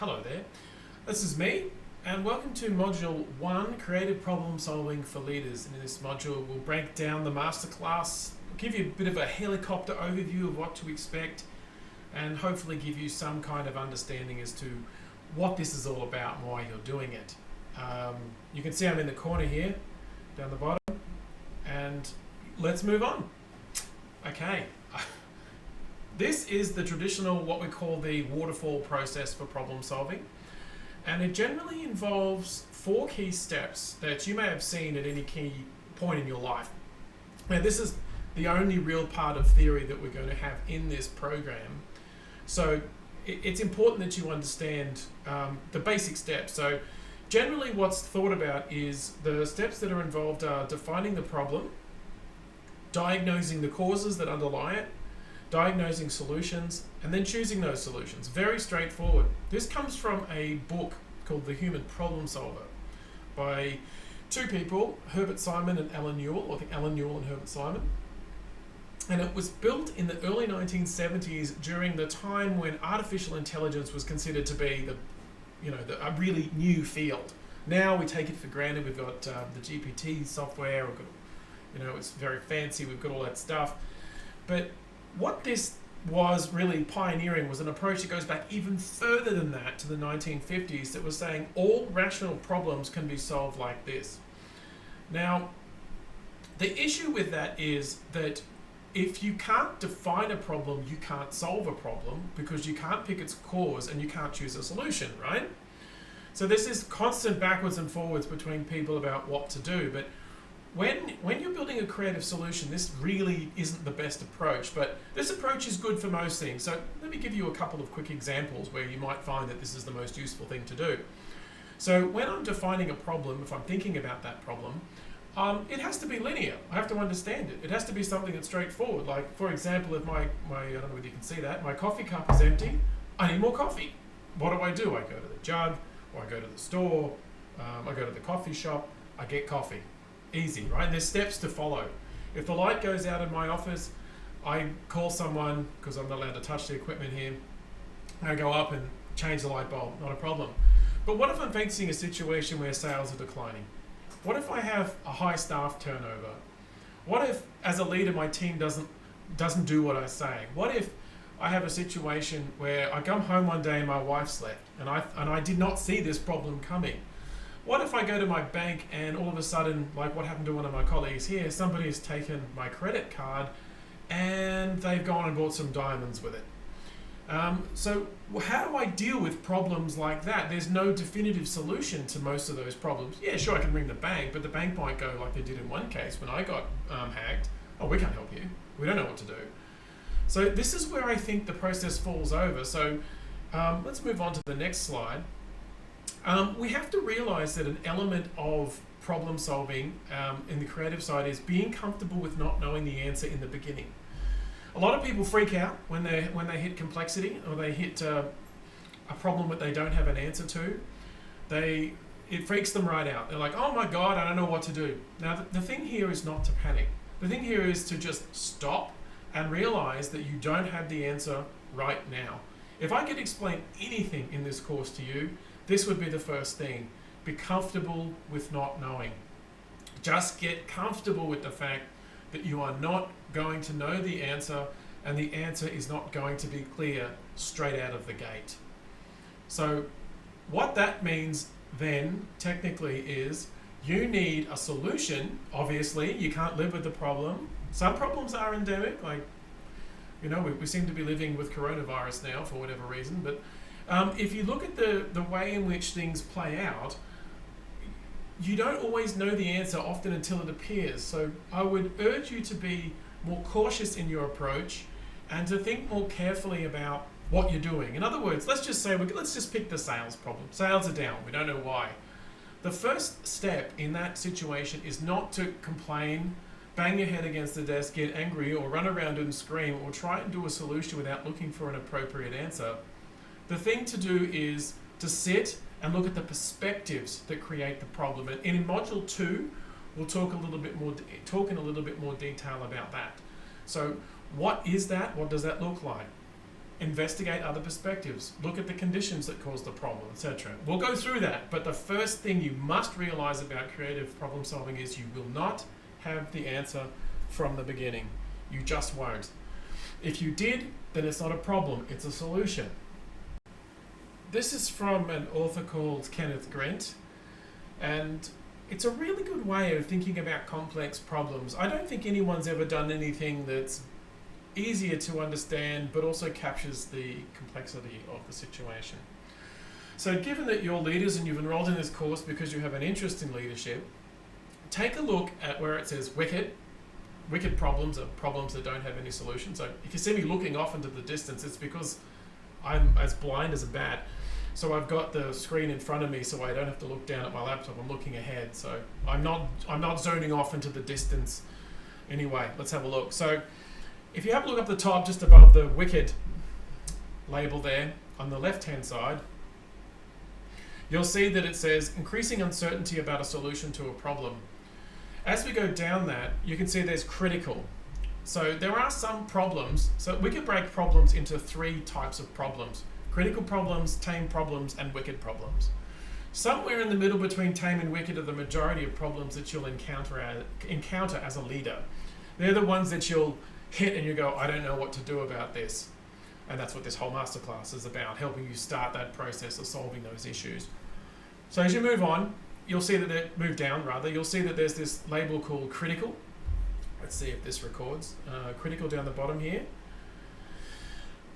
Hello there, this is me, and welcome to Module 1, Creative Problem Solving for Leaders. And in this module, we'll break down the masterclass, give you a bit of a helicopter overview of what to expect, and hopefully give you some kind of understanding as to what this is all about and why you're doing it. You can see I'm in the corner here, down the bottom, and let's move on. Okay. This is the traditional, what we call the waterfall process for problem solving. And it generally involves 4 key steps that you may have seen at any key point in your life. Now, this is the only real part of theory that we're going to have in this program. So it's important that you understand the basic steps. So generally what's thought about is the steps that are involved are defining the problem, diagnosing the causes that underlie it, diagnosing solutions, and then choosing those solutions. Very straightforward. This comes from a book called The Human Problem Solver by 2 people, Herbert Simon and Alan Newell, or I think Alan Newell and Herbert Simon. And it was built in the early 1970s during the time when artificial intelligence was considered to be a really new field. Now we take it for granted. We've got the GPT software, we've got, it's very fancy, we've got all that stuff. But what this was really pioneering was an approach that goes back even further than that, to the 1950s, that was saying all rational problems can be solved like this. Now, the issue with that is that if you can't define a problem, you can't solve a problem, because you can't pick its cause and you can't choose a solution, right? So this is constant backwards and forwards between people about what to do. But when you're building a creative solution, this really isn't the best approach, but this approach is good for most things. So let me give you a couple of quick examples where you might find that this is the most useful thing to do. So when I'm defining a problem, if I'm thinking about that problem, it has to be linear. I have to understand it. It has to be something that's straightforward. Like, for example, if I don't know whether you can see that, my coffee cup is empty, I need more coffee. What do? I go to the jug, or I go to the store, I go to the coffee shop, I get coffee. Easy, right? And there's steps to follow. If the light goes out in my office, I call someone, because I'm not allowed to touch the equipment here. I go up and change the light bulb, not a problem. But what if I'm facing a situation where sales are declining? What if I have a high staff turnover? What if, as a leader, my team doesn't do what I say? What if I have a situation where I come home one day and my wife's left, and I did not see this problem coming? What if I go to my bank and all of a sudden, like what happened to one of my colleagues here, somebody has taken my credit card and they've gone and bought some diamonds with it? So how do I deal with problems like that? There's no definitive solution to most of those problems. Yeah, sure, I can ring the bank, but the bank might go like they did in one case when I got hacked. Oh, we can't help you. We don't know what to do. So this is where I think the process falls over. So let's move on to the next slide. We have to realize that an element of problem solving in the creative side is being comfortable with not knowing the answer in the beginning. A lot of people freak out when they hit complexity, or they hit a problem that they don't have an answer to. It freaks them right out. They're like, oh my God, I don't know what to do. Now, the thing here is not to panic. The thing here is to just stop and realize that you don't have the answer right now. If I could explain anything in this course to you, this would be the first thing. Be comfortable with not knowing. Just get comfortable with the fact that you are not going to know the answer, and the answer is not going to be clear straight out of the gate. So what that means then technically is you need a solution. Obviously, you can't live with the problem. Some problems are endemic, like, we seem to be living with coronavirus now for whatever reason, but if you look at the way in which things play out, you don't always know the answer often until it appears. So I would urge you to be more cautious in your approach and to think more carefully about what you're doing. In other words, let's just pick the sales problem. Sales are down. We don't know why. The first step in that situation is not to complain, bang your head against the desk, get angry, or run around and scream, or try and do a solution without looking for an appropriate answer. The thing to do is to sit and look at the perspectives that create the problem. And in Module 2, we'll talk in a little bit more detail about that. So what is that? What does that look like? investigate other perspectives, look at the conditions that cause the problem, etc. We'll go through that, but the first thing you must realize about creative problem solving is you will not have the answer from the beginning. You just won't. If you did, then it's not a problem, it's a solution. This is from an author called Kenneth Grant, and it's a really good way of thinking about complex problems. I don't think anyone's ever done anything that's easier to understand, but also captures the complexity of the situation. So given that you're leaders and you've enrolled in this course because you have an interest in leadership, take a look at where it says wicked. Wicked problems are problems that don't have any solution. So if you see me looking off into the distance, it's because I'm as blind as a bat. So I've got the screen in front of me so I don't have to look down at my laptop. I'm looking ahead. So I'm not zoning off into the distance. Anyway, let's have a look. So if you have a look up the top, just above the wicked label there, on the left-hand side, you'll see that it says increasing uncertainty about a solution to a problem. As we go down that, you can see there's critical. So there are some problems. So we could break problems into 3 types of problems: critical problems, tame problems, and wicked problems. Somewhere in the middle between tame and wicked are the majority of problems that you'll encounter as a leader. They're the ones that you'll hit and you go, I don't know what to do about this. And that's what this whole masterclass is about, helping you start that process of solving those issues. So as you move on, you'll see that you'll see that there's this label called critical. Let's see if this records. Critical down the bottom here.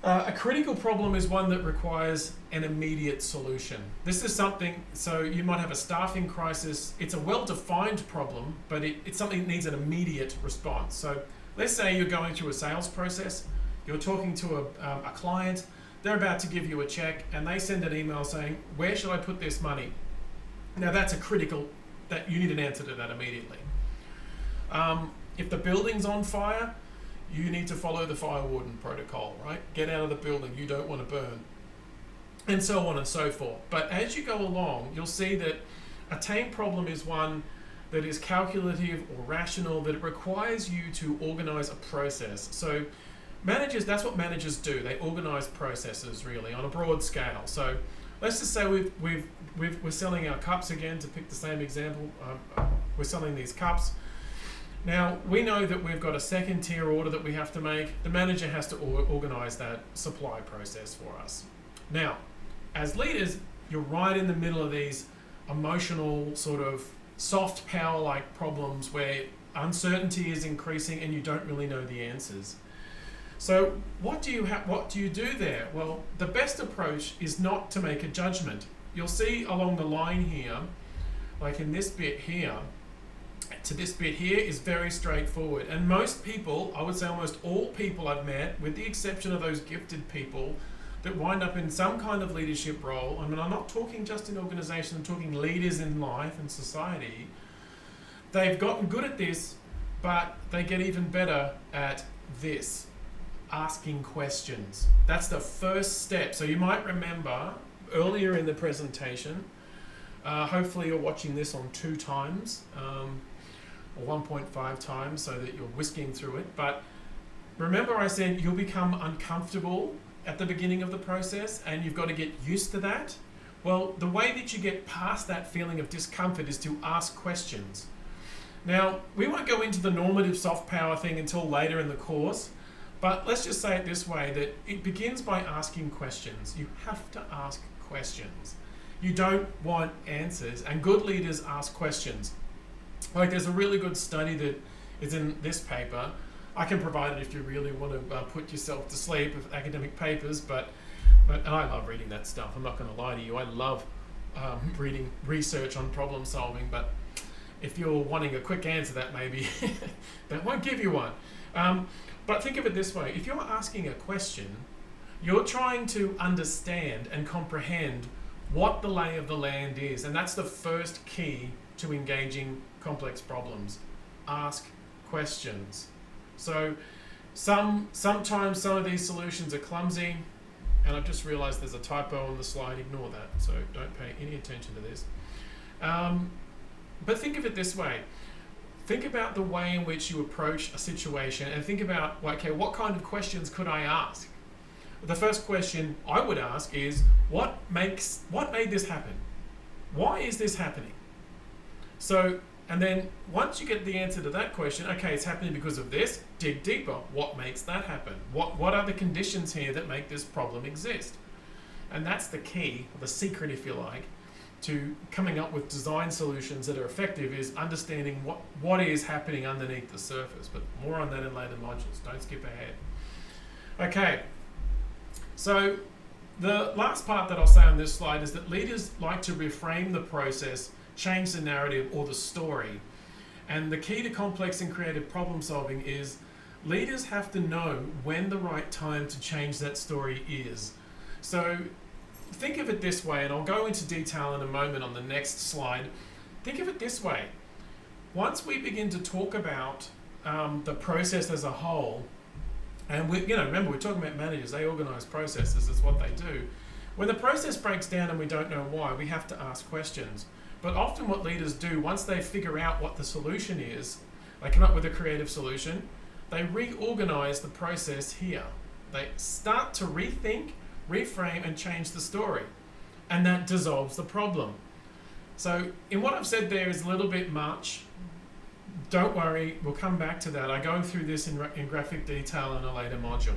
A critical problem is one that requires an immediate solution. This is something, so you might have a staffing crisis. It's a well-defined problem, but it's something that needs an immediate response. So let's say you're going through a sales process, you're talking to a client, they're about to give you a check, and they send an email saying, where should I put this money? Now that's a critical, that you need an answer to that immediately. If the building's on fire, you need to follow the fire warden protocol, right? Get out of the building, you don't want to burn. And so on and so forth. But as you go along, you'll see that a tame problem is one that is calculative or rational, that it requires you to organize a process. So managers, that's what managers do. They organize processes really on a broad scale. So let's just say we're selling our cups again, to pick the same example. We're selling these cups. Now, we know that we've got a second tier order that we have to make. The manager has to organize that supply process for us. Now, as leaders, you're right in the middle of these emotional sort of soft power-like problems where uncertainty is increasing and you don't really know the answers. So what do you do there? Well, the best approach is not to make a judgment. You'll see along the line here, like in this bit here, to this bit here is very straightforward. And most people, I would say almost all people I've met, with the exception of those gifted people that wind up in some kind of leadership role, I mean, I'm not talking just in organization, I'm talking leaders in life and society, they've gotten good at this, but they get even better at this, asking questions. That's the first step. So you might remember earlier in the presentation, hopefully you're watching this on 2 times, or 1.5 times so that you're whisking through it. But remember I said you'll become uncomfortable at the beginning of the process and you've got to get used to that. Well, the way that you get past that feeling of discomfort is to ask questions. Now, we won't go into the normative soft power thing until later in the course, but let's just say it this way, that it begins by asking questions. You have to ask questions. You don't want answers, and good leaders ask questions. Like there's a really good study that is in this paper. I can provide it if you really want to put yourself to sleep with academic papers, but and I love reading that stuff. I'm not going to lie to you. I love reading research on problem solving, but if you're wanting a quick answer, that maybe that won't give you one. But think of it this way. If you're asking a question, you're trying to understand and comprehend what the lay of the land is. And that's the first key to engaging complex problems. Ask questions. So sometimes some of these solutions are clumsy, and I've just realized there's a typo on the slide. Ignore that, so don't pay any attention to this. But think of it this way. Think about the way in which you approach a situation and think about, okay, what kind of questions could I ask? The first question I would ask is, what made this happen? Why is this happening? So, and then once you get the answer to that question, okay, it's happening because of this, dig deeper. What makes that happen? What are the conditions here that make this problem exist? And that's the key, the secret, if you like, to coming up with design solutions that are effective, is understanding what is happening underneath the surface. But more on that in later modules. Don't skip ahead. Okay, so the last part that I'll say on this slide is that leaders like to reframe the process, change the narrative or the story. And the key to complex and creative problem solving is leaders have to know when the right time to change that story is. So think of it this way, and I'll go into detail in a moment on the next slide. Think of it this way. Once we begin to talk about the process as a whole, and remember, we're talking about managers, they organize processes, is what they do. When the process breaks down and we don't know why, we have to ask questions. But often what leaders do, once they figure out what the solution is, they come up with a creative solution, they reorganize the process here. They start to rethink, reframe and change the story, and that dissolves the problem. So in what I've said there is a little bit much. Don't worry, we'll come back to that. I go through this in graphic detail in a later module.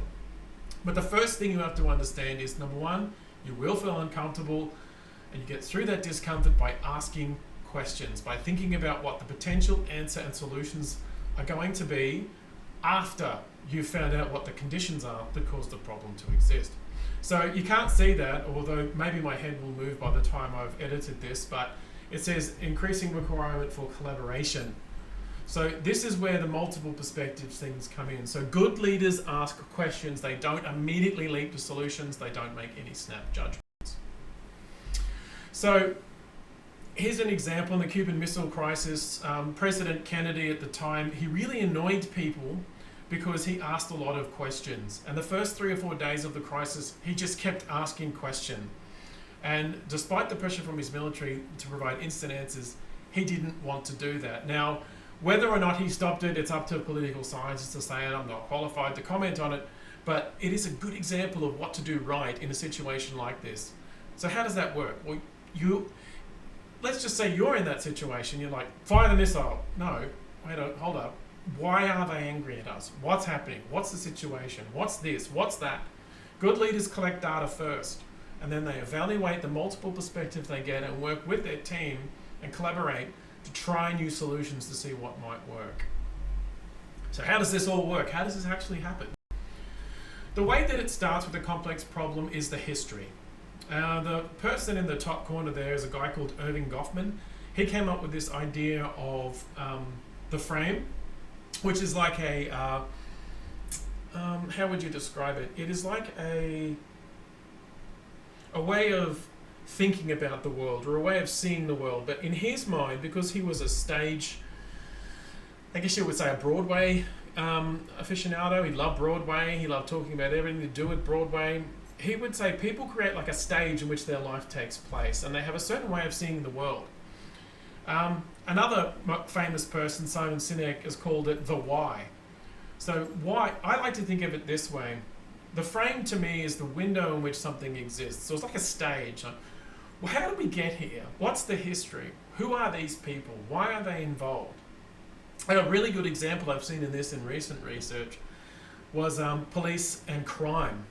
But the first thing you have to understand is, number one, you will feel uncomfortable, and you get through that discomfort by asking questions, by thinking about what the potential answer and solutions are going to be after you've found out what the conditions are that cause the problem to exist. So you can't see that, although maybe my head will move by the time I've edited this, but it says increasing requirement for collaboration. So this is where the multiple perspectives things come in. So good leaders ask questions. They don't immediately leap to solutions. They don't make any snap judgments. So here's an example in the Cuban Missile Crisis. President Kennedy at the time, he really annoyed people because he asked a lot of questions. And the first 3 or 4 days of the crisis, he just kept asking questions. And despite the pressure from his military to provide instant answers, he didn't want to do that. Now, whether or not he stopped it, it's up to political scientists to say it. I'm not qualified to comment on it, but it is a good example of what to do right in a situation like this. So how does that work? Well, let's just say you're in that situation. You're like, fire the missile. No, wait, hold up. Why are they angry at us? What's happening? What's the situation? What's this? What's that? Good leaders collect data first, and then they evaluate the multiple perspectives they get and work with their team and collaborate to try new solutions to see what might work. So how does this all work? How does this actually happen? The way that it starts with a complex problem is the history. The person in the top corner there is a guy called Erving Goffman. He came up with this idea of the frame, which is like a, how would you describe it? It is like a way of thinking about the world, or a way of seeing the world. But in his mind, because he was a stage, I guess you would say a Broadway aficionado, he loved Broadway, he loved talking about everything to do with Broadway. He would say people create like a stage in which their life takes place, and they have a certain way of seeing the world. Another famous person, Simon Sinek, has called it the why. So why, I like to think of it this way. The frame to me is the window in which something exists. So it's like a stage. Well, how did we get here? What's the history? Who are these people? Why are they involved? A really good example I've seen in this in recent research was police and crime.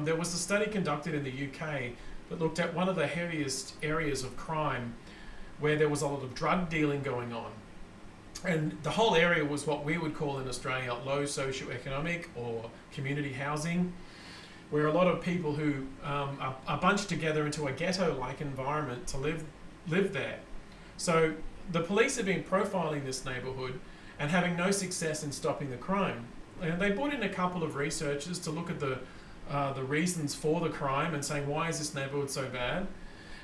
There was a study conducted in the UK that looked at one of the heaviest areas of crime where there was a lot of drug dealing going on. And the whole area was what we would call in Australia low socioeconomic or community housing, where a lot of people who are bunched together into a ghetto-like environment to live there. So the police have been profiling this neighbourhood and having no success in stopping the crime. And they brought in a couple of researchers to look at the reasons for the crime and saying, why is this neighbourhood so bad?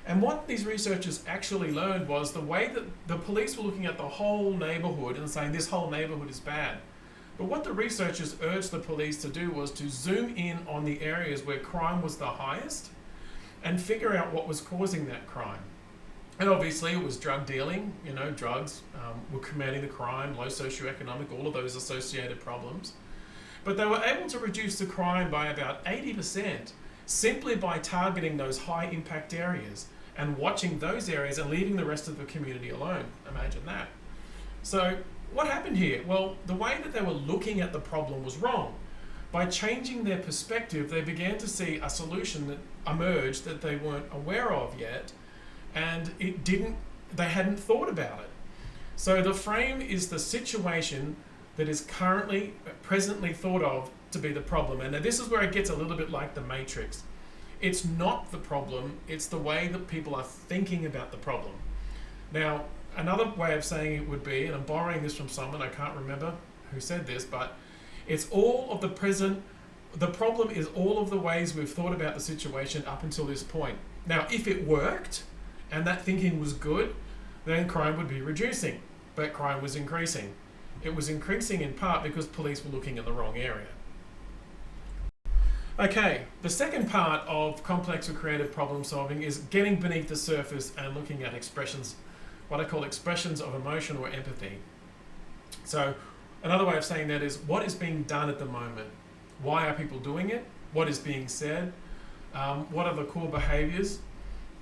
And what these researchers actually learned was the way that the police were looking at the whole neighbourhood and saying this whole neighbourhood is bad. But what the researchers urged the police to do was to zoom in on the areas where crime was the highest and figure out what was causing that crime. And obviously it was drug dealing, drugs were committing the crime, low socioeconomic, all of those associated problems. But they were able to reduce the crime by about 80% simply by targeting those high impact areas and watching those areas and leaving the rest of the community alone. Imagine that. So what happened here? Well, the way that they were looking at the problem was wrong. By changing their perspective, they began to see a solution that emerged that they weren't aware of yet, and they hadn't thought about it. So the frame is the situation that is presently thought of to be the problem. And this is where it gets a little bit like the Matrix. It's not the problem, it's the way that people are thinking about the problem. Now, another way of saying it would be, and I'm borrowing this from someone, I can't remember who said this, but it's all of the present. The problem is all of the ways we've thought about the situation up until this point. Now, if it worked and that thinking was good, then crime would be reducing, but crime was increasing. It was increasing in part because police were looking in the wrong area. Okay, the second part of complex or creative problem solving is getting beneath the surface and looking at expressions, what I call expressions of emotion or empathy. So another way of saying that is what is being done at the moment? Why are people doing it? What is being said? What are the core behaviors?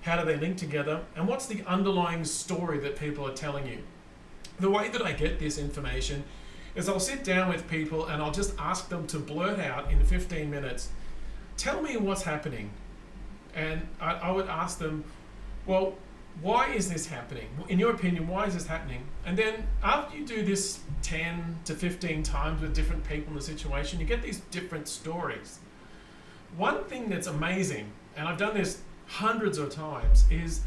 How do they link together? And what's the underlying story that people are telling you? The way that I get this information is I'll sit down with people and I'll just ask them to blurt out in 15 minutes, tell me what's happening. And I would ask them, well, why is this happening? In your opinion, why is this happening? And then after you do this 10 to 15 times with different people in the situation, you get these different stories. One thing that's amazing, and I've done this hundreds of times, is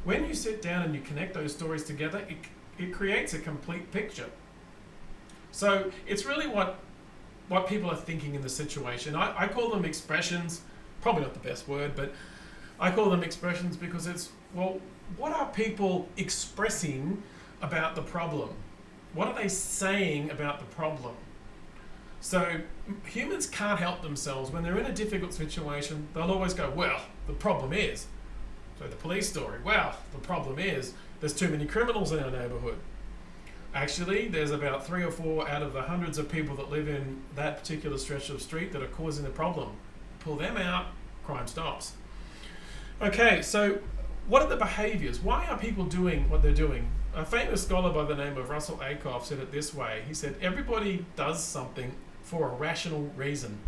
when you sit down and you connect those stories together, it creates a complete picture. So it's really what people are thinking in the situation. I call them expressions, probably not the best word, but I call them expressions because it's, well, what are people expressing about the problem? What are they saying about the problem? So humans can't help themselves. When they're in a difficult situation, they'll always go, well, the problem is. So the police story, well, the problem is there's too many criminals in our neighborhood. Actually, there's about 3 or 4 out of the hundreds of people that live in that particular stretch of street that are causing the problem. Pull them out, crime stops. Okay, so what are the behaviors? Why are people doing what they're doing? A famous scholar by the name of Russell Ackoff said it this way. He said, everybody does something for a rational reason.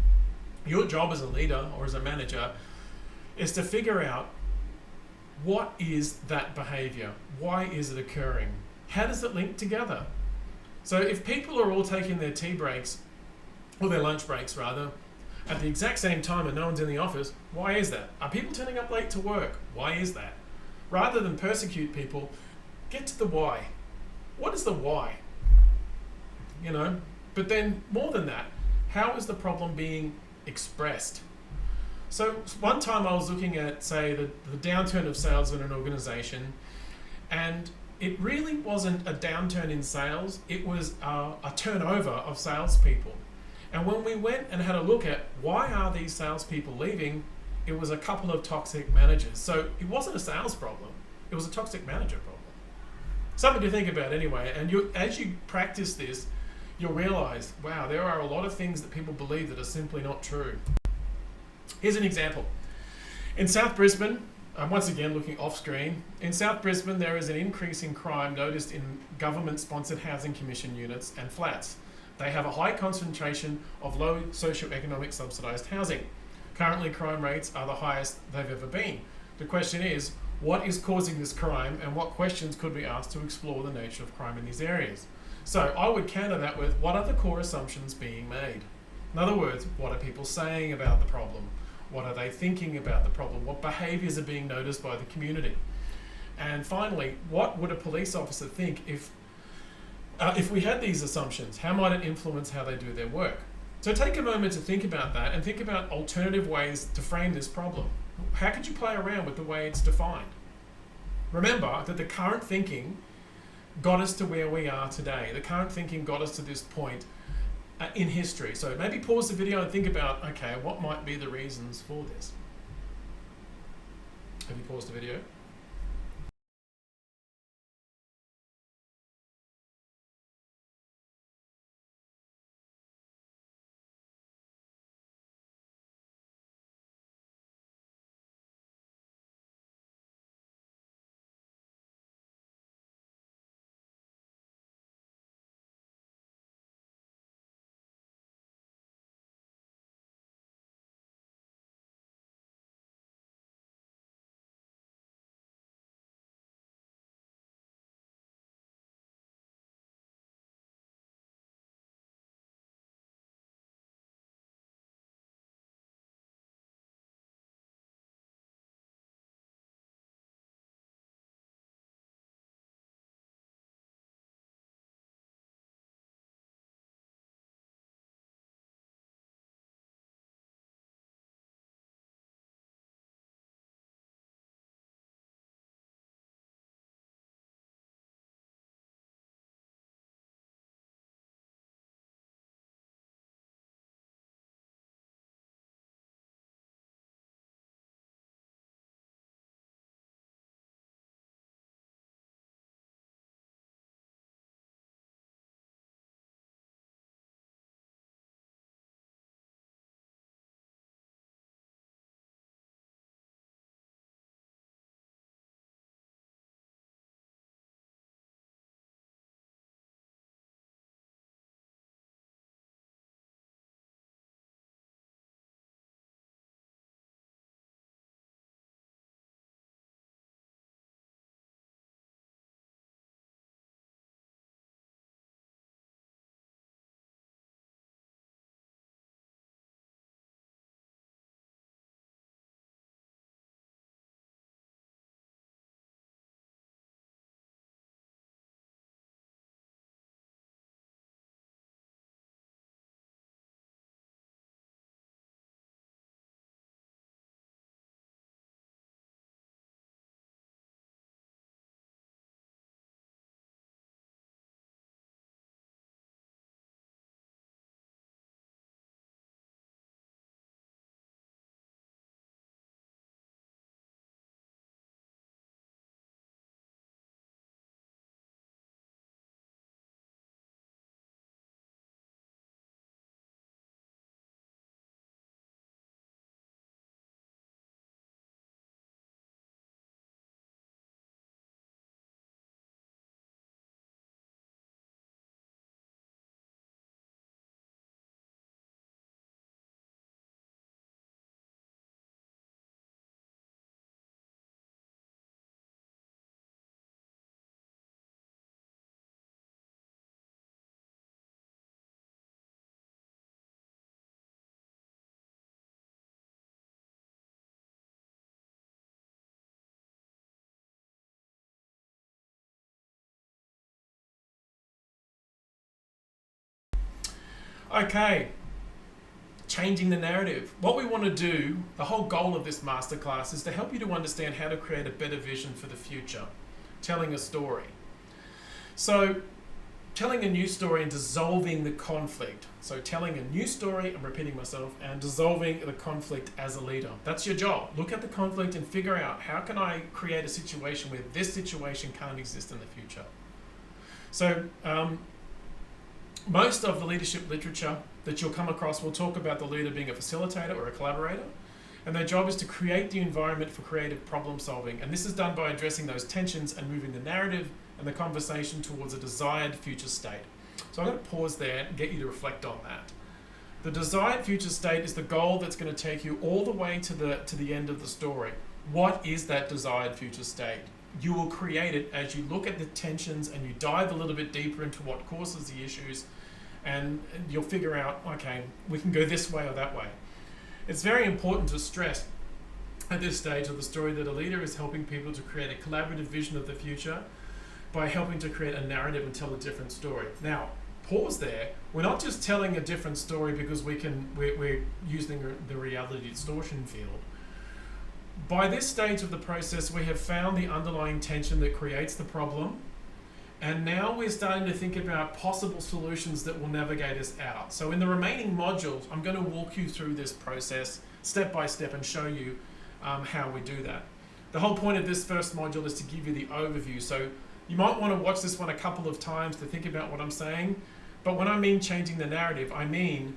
Your job as a leader or as a manager is to figure out what is that behavior? Why is it occurring? How does it link together? So if people are all taking their tea breaks, or their lunch breaks rather, at the exact same time and no one's in the office, why is that? Are people turning up late to work? Why is that? Rather than persecute people, get to the why. What is the why? You know, but then more than that, how is the problem being expressed? So one time I was looking at, say, the downturn of sales in an organization, and it really wasn't a downturn in sales, it was a turnover of salespeople. And when we went and had a look at why are these salespeople leaving, it was a couple of toxic managers. So it wasn't a sales problem, it was a toxic manager problem. Something to think about anyway, and as you practice this, you'll realize, wow, there are a lot of things that people believe that are simply not true. Here's an example. In South Brisbane, once again looking off screen, in South Brisbane there is an increase in crime noticed in government-sponsored housing commission units and flats. They have a high concentration of low socioeconomic subsidised housing. Currently crime rates are the highest they've ever been. The question is, what is causing this crime and what questions could we ask to explore the nature of crime in these areas? So I would counter that with, what are the core assumptions being made? In other words, what are people saying about the problem? What are they thinking about the problem? What behaviours are being noticed by the community? And finally, what would a police officer think if we had these assumptions? How might it influence how they do their work? So take a moment to think about that and think about alternative ways to frame this problem. How could you play around with the way it's defined? Remember that the current thinking got us to where we are today. The current thinking got us to this point in history. So maybe pause the video and think about, okay, what might be the reasons for this? Have you paused the video? Okay, changing the narrative. What we want to do, the whole goal of this masterclass is to help you to understand how to create a better vision for the future, telling a story. So, telling a new story and dissolving the conflict. So telling a new story, I'm repeating myself, and dissolving the conflict as a leader. That's your job. Look at the conflict and figure out how can I create a situation where this situation can't exist in the future. So most of the leadership literature that you'll come across will talk about the leader being a facilitator or a collaborator, and their job is to create the environment for creative problem solving. And this is done by addressing those tensions and moving the narrative and the conversation towards a desired future state. So I'm going to pause there and get you to reflect on that. The desired future state is the goal that's going to take you all the way to the end of the story. What is that desired future state? You will create it as you look at the tensions and you dive a little bit deeper into what causes the issues, and you'll figure out, okay, we can go this way or that way. It's very important to stress at this stage of the story that a leader is helping people to create a collaborative vision of the future by helping to create a narrative and tell a different story. Now, pause there. We're not just telling a different story because we're using the reality distortion field. By this stage of the process, we have found the underlying tension that creates the problem, and now we're starting to think about possible solutions that will navigate us out. So in the remaining modules, I'm going to walk you through this process step by step and show you how we do that. The whole point of this first module is to give you the overview. So you might want to watch this one a couple of times to think about what I'm saying. But when I mean changing the narrative, I mean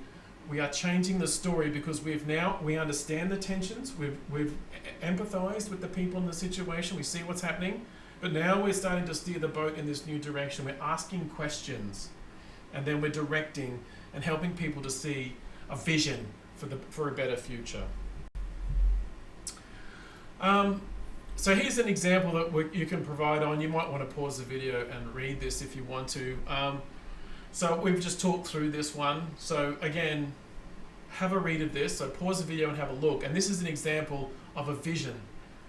we are changing the story because we understand the tensions, we've empathized with the people in the situation, we see what's happening, but now we're starting to steer the boat in this new direction. We're asking questions, and then we're directing and helping people to see a vision for a better future. So here's an example that you can provide on. You might want to pause the video and read this if you want to. So we've just talked through this one. So again, have a read of this. So pause the video and have a look. And this is an example of a vision.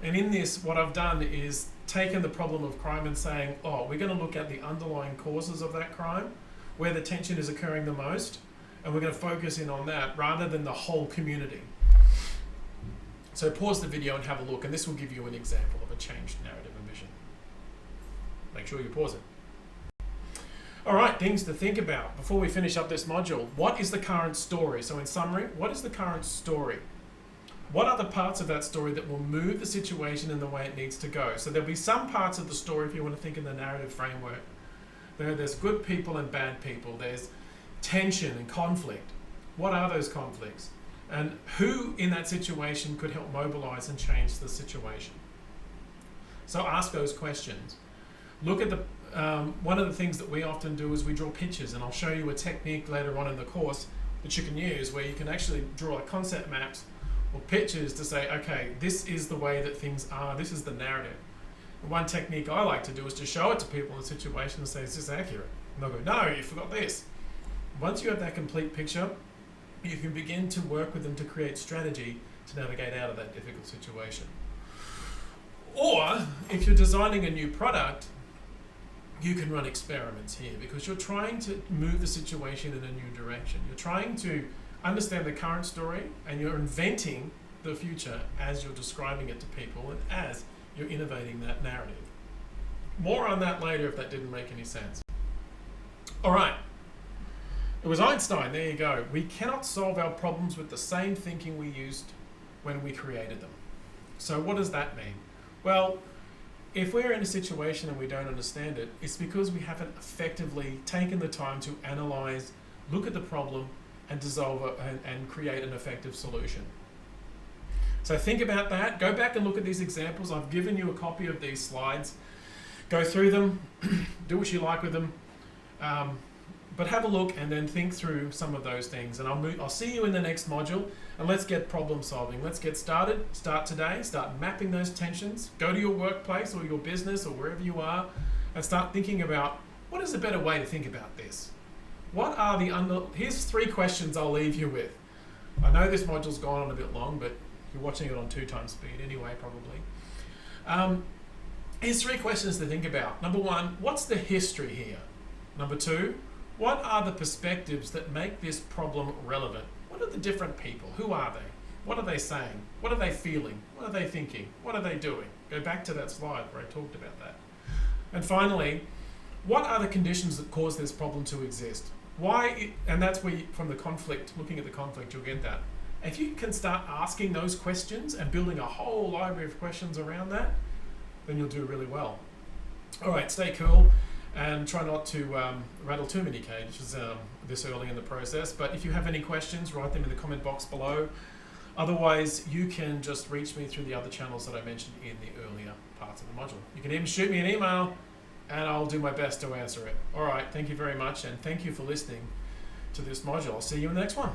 And in this, what I've done is taken the problem of crime and saying, oh, we're going to look at the underlying causes of that crime, where the tension is occurring the most, and we're going to focus in on that rather than the whole community. So pause the video and have a look, and this will give you an example of a changed narrative and vision. Make sure you pause it. All right, things to think about before we finish up this module. What is the current story? So in summary, what is the current story? What are the parts of that story that will move the situation in the way it needs to go? So there'll be some parts of the story, if you want to think in the narrative framework. There's good people and bad people. There's tension and conflict. What are those conflicts? And who in that situation could help mobilize and change the situation? So ask those questions. Look at one of the things that we often do is we draw pictures, and I'll show you a technique later on in the course that you can use where you can actually draw concept maps or pictures to say, okay, this is the way that things are, this is the narrative. And one technique I like to do is to show it to people in a situation and say, is this accurate? And they'll go, no, you forgot this. Once you have that complete picture, you can begin to work with them to create strategy to navigate out of that difficult situation. Or if you're designing a new product, you can run experiments here because you're trying to move the situation in a new direction. You're trying to understand the current story and you're inventing the future as you're describing it to people and as you're innovating that narrative. More on that later if that didn't make any sense. All right. It was Einstein, there you go. We cannot solve our problems with the same thinking we used when we created them. So what does that mean? Well, if we're in a situation and we don't understand it, it's because we haven't effectively taken the time to analyze, look at the problem, and dissolve it and create an effective solution. So think about that. Go back and look at these examples. I've given you a copy of these slides. Go through them, do what you like with them. But have a look and then think through some of those things. And I'll see you in the next module, and let's get problem solving. Let's get started. Start today. Start mapping those tensions. Go to your workplace or your business or wherever you are and start thinking about what is a better way to think about this? What are here's 3 questions I'll leave you with. I know this module's gone on a bit long, but you're watching it on 2x speed anyway, probably. Here's 3 questions to think about. Number 1, what's the history here? Number 2, What are the perspectives that make this problem relevant? What are the different people? Who are they? What are they saying? What are they feeling? What are they thinking? What are they doing? Go back to that slide where I talked about that. And finally, what are the conditions that cause this problem to exist? And that's where, from the conflict, looking at the conflict, you'll get that. If you can start asking those questions and building a whole library of questions around that, then you'll do really well. All right, stay cool and try not to rattle too many cages this early in the process. But if you have any questions, write them in the comment box below. Otherwise, you can just reach me through the other channels that I mentioned in the earlier parts of the module. You can even shoot me an email and I'll do my best to answer it. All right, thank you very much, and thank you for listening to this module. I'll see you in the next one.